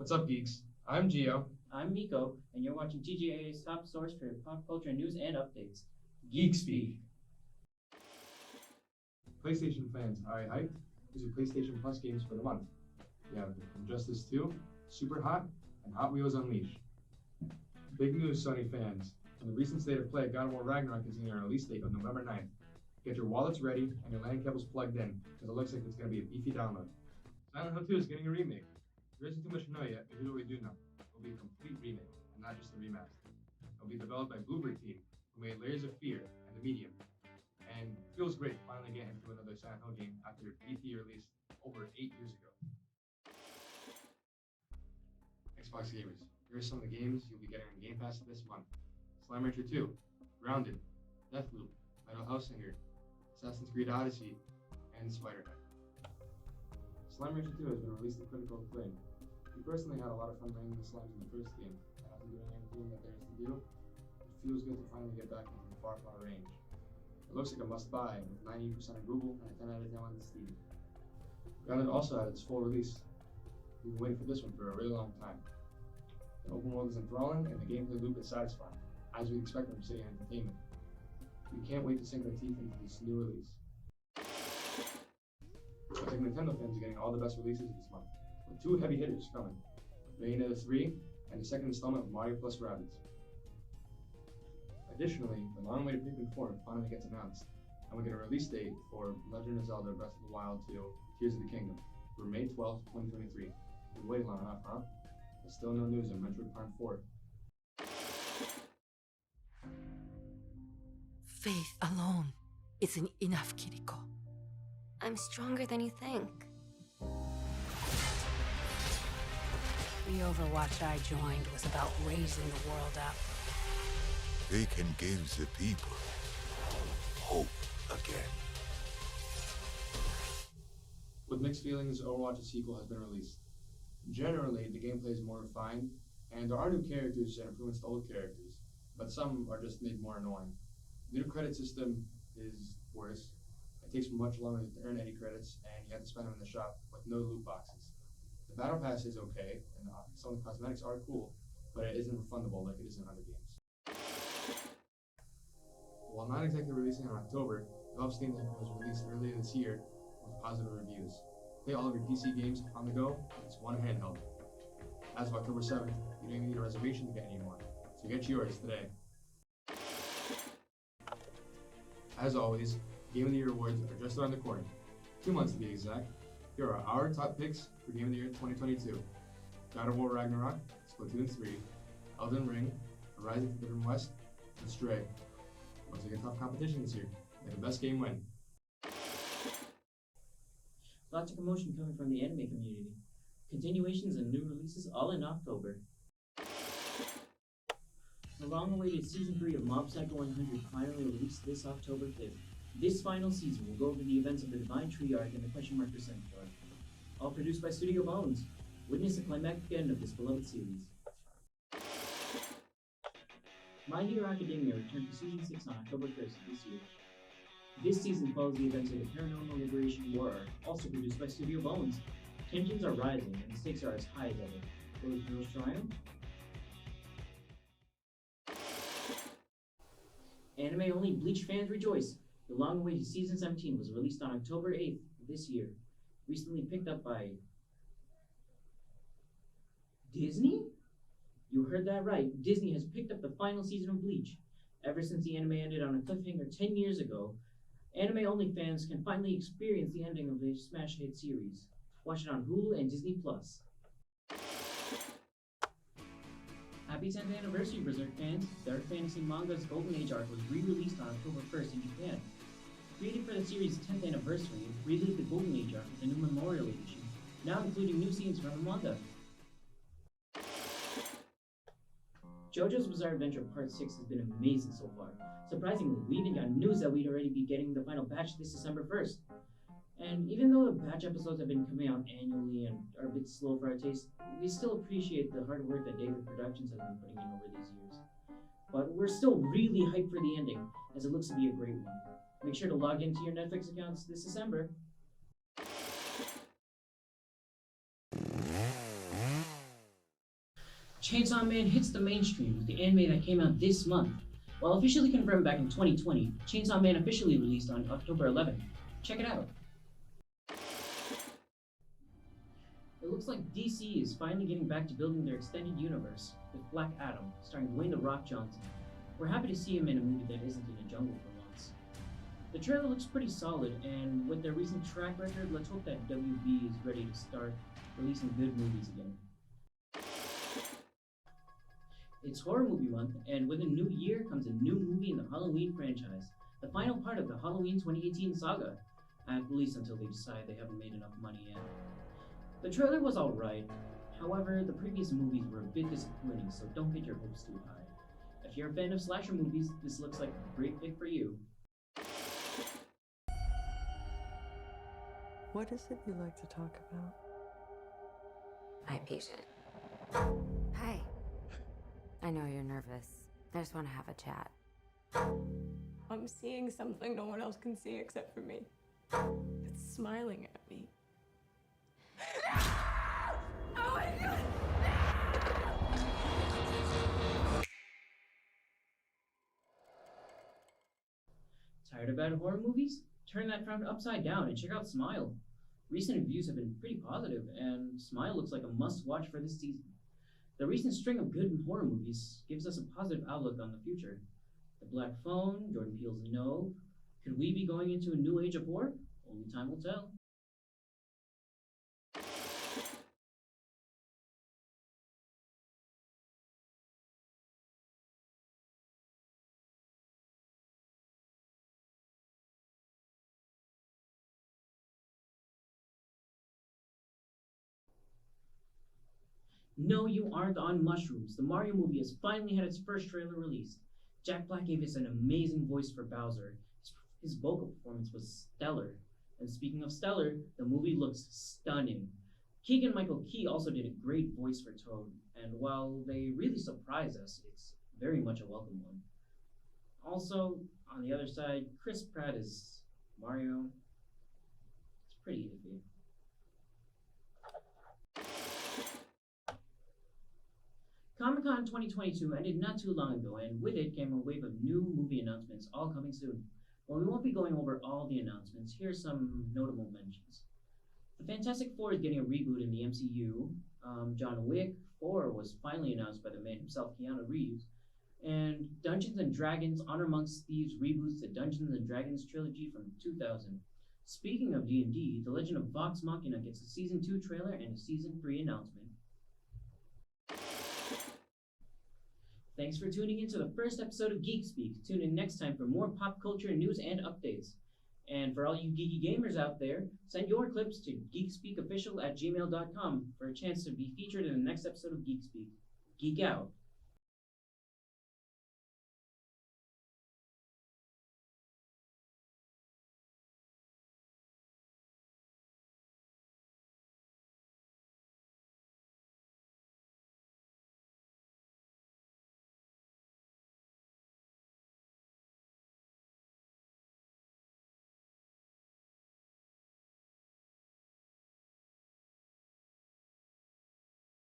What's up, geeks? I'm Gio. I'm Miko, and you're watching TGA's top source for pop culture news and updates. Geek Speak. PlayStation fans, are you hyped? These are PlayStation Plus games for the month. We have Injustice 2, Super Hot, and Hot Wheels Unleashed. Big news, Sony fans. In the recent State of Play, God of War Ragnarok is getting a release date of November 9th. Get your wallets ready and your LAN cables plugged in, because it looks like it's going to be a beefy download. Silent Hill 2 is getting a remake. There isn't too much to know yet, but here's what we do know. It'll be a complete remake, and not just a remaster. It'll be developed by Bluebird Team, who made Layers of Fear and The Medium. And it feels great to finally get into another Silent Hill game after its beefy release over 8 years ago. Xbox gamers, here are some of the games you'll be getting on Game Pass this month. Slime Rancher 2, Grounded, Deathloop, Metal Hellsinger, Assassin's Creed Odyssey, and Spider-Man. Slime Rancher 2 has been released to critical acclaim. We personally had a lot of fun raining the slimes in the first game, and after doing everything that there is to do, it feels good to finally get back into the far range. It looks like a must-buy, with 90% on Google and a 10 out of 10 on Steam. Grounded also had its full release. We've been waiting for this one for a really long time. The open world is enthralling, and the gameplay loop is satisfying, as we'd expect from City Entertainment. We can't wait to sink our teeth into this new release. Looks like Nintendo fans are getting all the best releases this month, with 2 heavy hitters coming: Bayonetta 3 and the second installment of Mario plus Rabbids. Additionally, the long-awaited Pikmin 4 finally gets announced, and we get a release date for Legend of Zelda Breath of the Wild 2 Tears of the Kingdom for May 12, 2023. We've waited long enough, huh? But still no news on Metroid Prime 4. Faith alone isn't enough, Kiriko. I'm stronger than you think. The Overwatch I joined was about raising the world up. They can give the people hope again. With mixed feelings, Overwatch's sequel has been released. Generally, the gameplay is more refined, and there are new characters and improvements to old characters, but some are just made more annoying. The new credit system is worse. It takes much longer to earn any credits, and you have to spend them in the shop with no loot boxes. The battle pass is okay, and some of the cosmetics are cool, but it isn't refundable like it is in other games. While not exactly releasing in October, the Valve Steam Link was released earlier this year with positive reviews. Play all of your PC games on the go with this one handheld. As of October 7th, you don't even need a reservation to get anymore, so get yours today. As always, Game of the Year awards are just around the corner. 2 months to be exact. Here are our top picks for Game of the Year 2022. God of War Ragnarok, Splatoon 3, Elden Ring, Horizon Forbidden West, and Stray. Looks like a tough competition this year. May the best game win. Lots of commotion coming from the anime community. Continuations and new releases all in October. The long-awaited Season 3 of Mob Psycho 100 finally released this October 5th. This final season will go over the events of the Divine Tree arc and the Question Mark Percent arc. All produced by Studio Bones. Witness the climactic end of this beloved series. My Hero Academia returned to Season 6 on October 1st of this year. This season follows the events of the Paranormal Liberation War arc, also produced by Studio Bones. Tensions are rising, and the stakes are as high as ever. Will the heroes triumph? Anime-only Bleach fans rejoice! The long-awaited Season 17 was released on October 8th of this year, recently picked up by Disney? You heard that right. Disney has picked up the final season of Bleach. Ever since the anime ended on a cliffhanger 10 years ago, anime-only fans can finally experience the ending of the smash hit series. Watch it on Hulu and Disney+. Happy 10th anniversary, Berserk fans! Dark Fantasy Manga's Golden Age arc was re-released on October 1st in Japan. Created for the series' 10th anniversary, it relived the Golden Age arc with a new memorial edition, now including new scenes from the manga. JoJo's Bizarre Adventure Part 6 has been amazing so far. Surprisingly, we even got news that we'd already be getting the final batch this December 1st. And even though the batch episodes have been coming out annually and are a bit slow for our taste, we still appreciate the hard work that David Productions has been putting in over these years. But we're still really hyped for the ending, as it looks to be a great one. Make sure to log into your Netflix accounts this December. Chainsaw Man hits the mainstream with the anime that came out this month. While officially confirmed back in 2020, Chainsaw Man officially released on October 11th. Check it out. It looks like DC is finally getting back to building their extended universe with Black Adam, starring Dwayne "The Rock" Johnson. We're happy to see him in a movie that isn't in a jungle for once. The trailer looks pretty solid, and with their recent track record, let's hope that WB is ready to start releasing good movies again. It's horror movie month, and with a new year comes a new movie in the Halloween franchise, the final part of the Halloween 2018 saga, at least until they decide they haven't made enough money yet. The trailer was alright, however, the previous movies were a bit disappointing, so don't get your hopes too high. If you're a fan of slasher movies, this looks like a great pick for you. What is it you like to talk about? My patient. Hi. I know you're nervous. I just want to have a chat. I'm seeing something no one else can see except for me. It's smiling at me. Oh my God! Tired of bad horror movies? Turn that frown upside down and check out Smile. Recent reviews have been pretty positive, and Smile looks like a must-watch for this season. The recent string of good horror movies gives us a positive outlook on the future. The Black Phone, Jordan Peele's No. Could we be going into a new age of horror? Only time will tell. No, you aren't on mushrooms. The Mario movie has finally had its first trailer released. Jack Black gave us an amazing voice for Bowser. His vocal performance was stellar. And speaking of stellar, the movie looks stunning. Keegan-Michael Key also did a great voice for Toad, and while they really surprise us, it's very much a welcome one. Also, on the other side, Chris Pratt is Mario. It's pretty iffy. Comic-Con 2022 ended not too long ago, and with it came a wave of new movie announcements, all coming soon. While we won't be going over all the announcements, here are some notable mentions. The Fantastic Four is getting a reboot in the MCU. John Wick 4 was finally announced by the man himself, Keanu Reeves. And Dungeons & Dragons Honor Amongst Thieves reboots the Dungeons & Dragons trilogy from 2000. Speaking of D&D, The Legend of Vox Machina gets a Season 2 trailer and a Season 3 announcement. Thanks for tuning in to the first episode of Geek Speak. Tune in next time for more pop culture news and updates. And for all you geeky gamers out there, send your clips to geekspeakofficial@gmail.com for a chance to be featured in the next episode of Geek Speak. Geek out.